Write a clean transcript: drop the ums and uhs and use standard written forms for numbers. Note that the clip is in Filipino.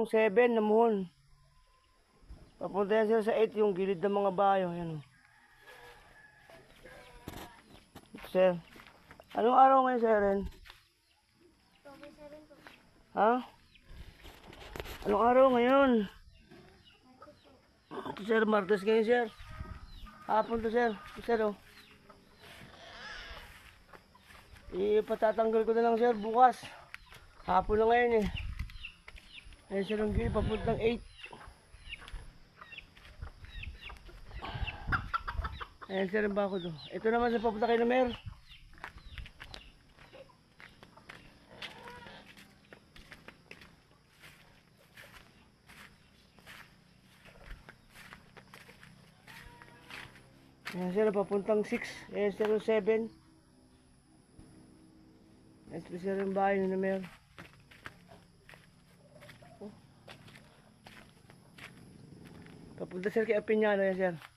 yung 7 na muhon. Papunta yan sir sa 8 yung gilid ng mga bayo. Yan. Sir. Anong araw ngayon sir Ren? Ha? Anong araw ngayon? Ito sir, Martes ngayon sir. Hapon to sir. Sir oh. Ipatatanggal ko na lang sir bukas. Hapon na ngayon eh. Ayan sir ang gilid, papuntang 8. Ayan sir ang bako to. Ito naman sa papunta kay Namer. Ayan sir, papuntang 6. Ayan sir, 7. Ito sir ang bahay ni Namer. Papunta sir kay Apinyano yan sir.